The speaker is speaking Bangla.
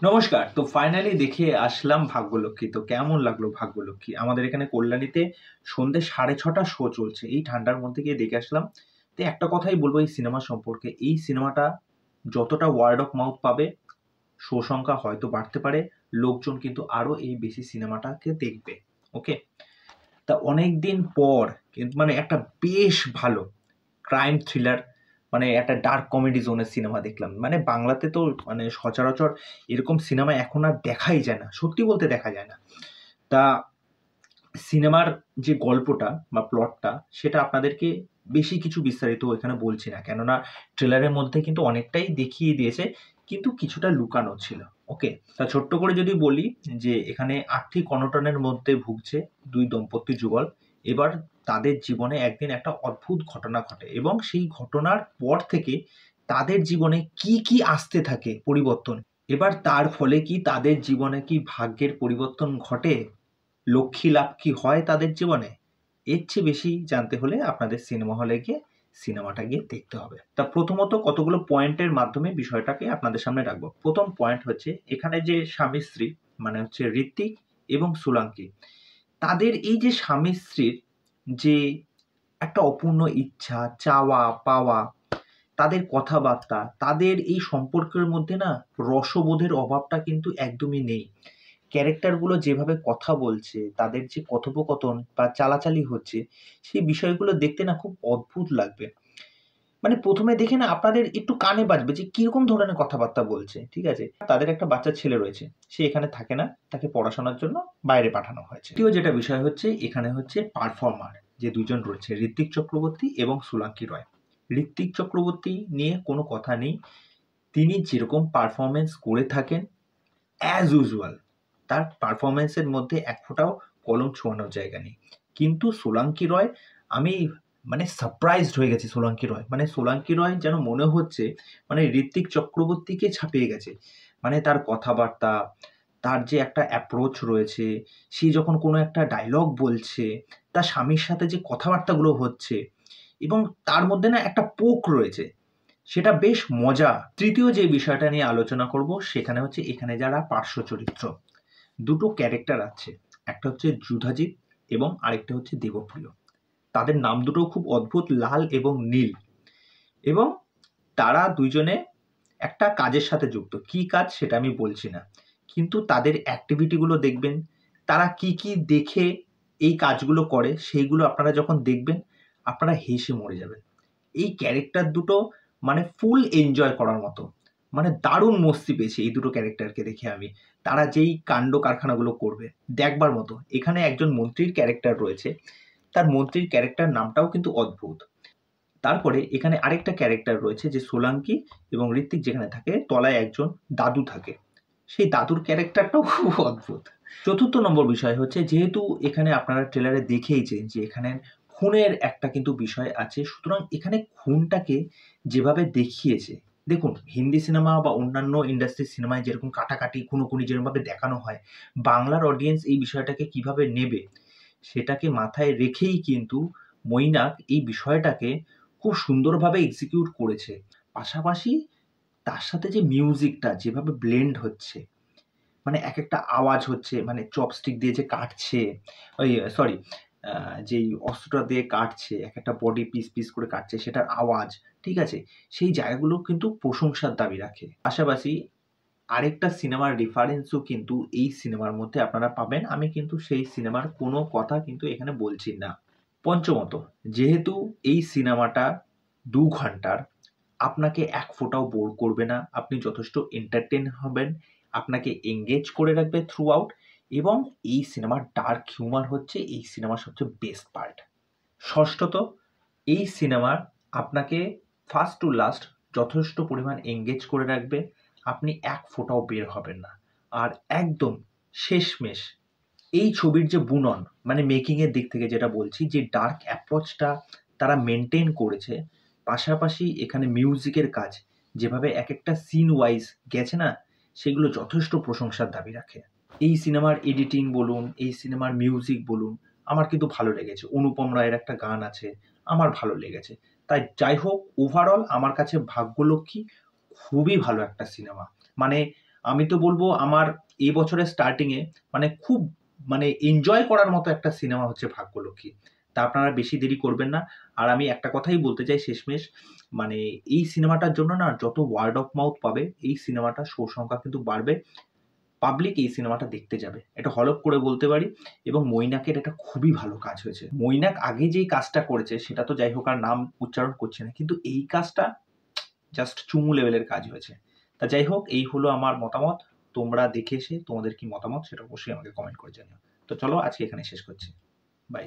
নমস্কার। তো ফাইনালি দেখে আসলাম ভাগ্যলক্ষ্মী। তো কেমন লাগলো ভাগ্যলক্ষ্মী? আমাদের এখানে কল্যাণীতে সন্ধ্যে 6:30 শো চলছে। এই ঠান্ডার মধ্যে গিয়ে দেখে আসলাম। তো একটা কথাই বলব এই সিনেমা সম্পর্কে। এই সিনেমাটা যতটা ওয়ার্ড অফ মাউথ পাবে, শো সংখ্যা হয়তো বাড়তে পারে। লোকজন কিন্তু আরো এই বেশি সিনেমাটাকে দেখবে। ওকে? তা অনেকদিন পর কিন্তু মানে একটা বেশ ভালো ক্রাইম থ্রিলার মানে একটা ডার্ক কমেডি জোনের সিনেমা দেখলাম। মানে বাংলাতে তো মানে সচরাচর এরকম সিনেমা এখন আর দেখাই যায় না। সত্যি বলতে দেখা যায় না। তা সিনেমার যে গল্পটা বা প্লটটা সেটা আপনাদেরকে বেশি কিছু বিস্তারিত এখানে বলছি না। কেননা ট্রেলারের মধ্যে কিন্তু অনেকটাই দেখিয়ে দিয়েছে, কিন্তু কিছুটা লুকানো ছিল। ওকে? তা ছোট্ট করে যদি বলি যে এখানে আর্থিক অনটনের মধ্যে ভুগছে ২ দম্পতি যুগল। এবার তাদের জীবনে একদিন একটা অদ্ভুত ঘটনা ঘটে এবং সেই ঘটনার পর থেকে তাদের জীবনে কি আসতে থাকে পরিবর্তন। এবার তার ফলে কি তাদের জীবনে কি ভাগ্যের পরিবর্তন ঘটে? লক্ষ্মী লাভ কি হয় তাদের জীবনে? এর চেয়ে বেশি জানতে হলে আপনাদের সিনেমা হলে গিয়ে সিনেমাটা গিয়ে দেখতে হবে। তা প্রথমত কতগুলো পয়েন্টের মাধ্যমে বিষয়টাকে আপনাদের সামনে রাখবো। ১ম পয়েন্ট হচ্ছে এখানে যে স্বামী-স্ত্রী মানে হচ্ছে ঋত্বিক এবং সোলাঙ্কি। তাদের এই যে স্বামী-স্ত্রীর যে একটা অপূর্ণ ইচ্ছা, চাওয়া, পাওয়া, তাদের কথাবার্তা, তাদের এই সম্পর্কের মধ্যে না রসবোধের অভাবটা কিন্তু একদমই নেই। ক্যারেক্টারগুলো যেভাবে কথা বলছে, তাদের যে কথোপকথন বা চালাচালি হচ্ছে, সেই বিষয়গুলো দেখতে না খুব অদ্ভুত লাগবে। মানে ১ম এ দেখে না আপনাদের একটু কানে বাজবে যে কিরকম ধরনের কথাবার্তা বলছে, ঠিক আছে? তাদের একটা বাচ্চা ছেলে রয়েছে। সে এখানে থাকে না। তাকে পড়াশোনার জন্য বাইরে পাঠানো হয়েছে। ২য় যেটা বিষয় হচ্ছে এখানে হচ্ছে পারফর্মার যে ২ জন রয়েছে ঋত্বিক চক্রবর্তী এবং সোলাঙ্কি রয়। ঋত্বিক চক্রবর্তী নিয়ে কোনো কথা নেই। তিনি যেরকম পারফরম্যান্স করে থাকেন অ্যাজ ইউজুয়াল তার পারফরম্যান্সের মধ্যে এক ফোঁটাও কলম ছোঁয়ানোর জায়গা নেই। কিন্তু সোলাঙ্কি রয় আমি মানে সারপ্রাইজড হয়ে গেছি সোলাঙ্কি রয়। মানে সোলাঙ্কি রয় যেন মনে হচ্ছে মানে ঋত্বিক চক্রবর্তীকে ছাপিয়ে গেছে। মানে তার কথাবার্তা, তার যে একটা অ্যাপ্রোচ রয়েছে, সে যখন কোনো একটা ডায়লগ বলছে, তার স্বামীর সাথে যে কথাবার্তাগুলো হচ্ছে এবং তার মধ্যে না একটা পোক রয়েছে। সেটা বেশ মজা। ৩য় যে বিষয়টা নিয়ে আলোচনা করব সেখানে হচ্ছে এখানে যারা পার্শ্ব চরিত্র। ২ টো ক্যারেক্টার আছে। একটা হচ্ছে যুধাজিৎ এবং আরেকটা হচ্ছে দেবপ্রিয়। তাদের নাম দুটো খুব অদ্ভুত লাল এবং নীল এবং তারা ২ জনে একটা কাজের সাথে যুক্ত। কি কাজ সেটা আমি বলছি না। কিন্তু তাদের অ্যাক্টিভিটি গুলো দেখবেন, তারা কি দেখে এই কাজগুলো করে সেইগুলো আপনারা যখন দেখবেন আপনারা হেসে মরে যাবেন। এই ক্যারেক্টার দুটো মানে ফুল এনজয় করার মতো। মানে দারুণ মস্তি পেয়েছি এই দুটো ক্যারেক্টারকে দেখে আমি। তারা যেই কাণ্ড কারখানাগুলো করবে দেখবার মতো। এখানে একজন মন্ত্রীর ক্যারেক্টার রয়েছে। তার মন্ত্রীর ক্যারেক্টার নামটাও কিন্তু অদ্ভুত। তারপরে এখানে আরেকটা ক্যারেক্টার রয়েছে যে সোলাঙ্কি এবং ঋত্বিক যেখানে থাকে তলায় একজন দাদু থাকে। সেই দাদুর ক্যারেক্টারটাও খুব অদ্ভুত। ৪র্থ নম্বর বিষয় হচ্ছে যেহেতু এখানে আপনারা ট্রেলারে দেখেইছেন যে এখানে খুনের একটা কিন্তু বিষয় আছে। সুতরাং এখানে খুনটাকে যেভাবে দেখিয়েছে, দেখুন হিন্দি সিনেমা বা অন্যান্য ইন্ডাস্ট্রির সিনেমায় যেরকম কাটাকাটি, খুনোখুনি যেরকমভাবে দেখানো হয়, বাংলার অডিয়েন্স এই বিষয়টাকে কিভাবে নেবে সেটাকে মাথায় রেখেই কিন্তু মৈনাক এই বিষয়টাকে খুব সুন্দরভাবে এক্সিকিউট করেছে। পাশাপাশি তার সাথে যে মিউজিকটা যেভাবে ব্লেন্ড হচ্ছে, মানে একেকটা আওয়াজ হচ্ছে মানে চপস্টিক দিয়ে যে কাটছে, ওই সরি যেই অস্ত্রটা দিয়ে কাটছে, একেকটা বডি পিস করে কাটছে সেটার আওয়াজ, ঠিক আছে? সেই জায়গাগুলো কিন্তু প্রশংসার দাবি রাখে। পাশাপাশি আরেকটা সিনেমার রেফারেন্সও কিন্তু এই সিনেমার মধ্যে আপনারা পাবেন। আমি কিন্তু সেই সিনেমার কোনো কথা কিন্তু এখানে বলছি না। পঞ্চমত, যেহেতু এই সিনেমাটা ২ ঘন্টার, আপনাকে এক ফোঁটাও বোর করবে না। আপনি যথেষ্ট এন্টারটেইন হবেন। আপনাকে এনগেজ করে রাখবে থ্রু আউট এবং এই সিনেমার ডার্ক হিউমার হচ্ছে এই সিনেমার সবচেয়ে বেস্ট পার্ট। ষষ্ঠত, এই সিনেমার আপনাকে ফার্স্ট টু লাস্ট যথেষ্ট পরিমাণ এনগেজ করে রাখবে। আপনি এক ফোঁটাও বের হবেন না। আর একদম শেষমেষ এই ছবির যে বুনন মানে মেকিং এর দিক থেকে যেটা বলছি যে ডার্ক অ্যাপ্রোচটা তারা মেনটেন করেছে। পাশাপাশি এখানে মিউজিকের কাজ যেভাবে একেকটা সিন ওয়াইজ গেছে না, সেগুলো যথেষ্ট প্রশংসার দাবি রাখে। এই সিনেমার এডিটিং বলুন, এই সিনেমার মিউজিক বলুন, আমার কিন্তু ভালো লেগেছে। অনুপম রায়ের একটা গান আছে, আমার ভালো লেগেছে। তাই যাই হোক ওভারঅল আমার কাছে ভাগ্যলক্ষ্মী খুবই ভালো একটা সিনেমা। মানে আমি তো বলবো আমার এই বছরের স্টার্টিংয়ে মানে খুব মানে এনজয় করার মতো একটা সিনেমা হচ্ছে ভাগ্যলক্ষ্মী। তা আপনারা বেশি দেরি করবেন না। আর আমি একটা কথাই বলতে চাই শেষমেশ, মানে এই সিনেমাটার জন্য না যত ওয়ার্ড অফ মাউথ পাবে এই সিনেমাটার শো সংখ্যা কিন্তু বাড়বে। পাবলিক এই সিনেমাটা দেখতে যাবে, এটা হলফ করে বলতে পারি। এবং মৈনাকের এটা খুবই ভালো কাজ হয়েছে। মৈনাক আগে যেই কাজটা করেছে সেটা তো যাই হোক আর নাম উচ্চারণ করছে না, কিন্তু এই কাজটা জাস্ট চুমু লেভেলের কাজ হয়েছে। তা যাই হোক, এই হলো আমার মতামত। তোমরা দেখে এসে তোমাদের কি মতামত সেটা অবশ্যই আমাকে কমেন্ট করে জানিও। তো চলো আজকে এখানে শেষ করছি। বাই।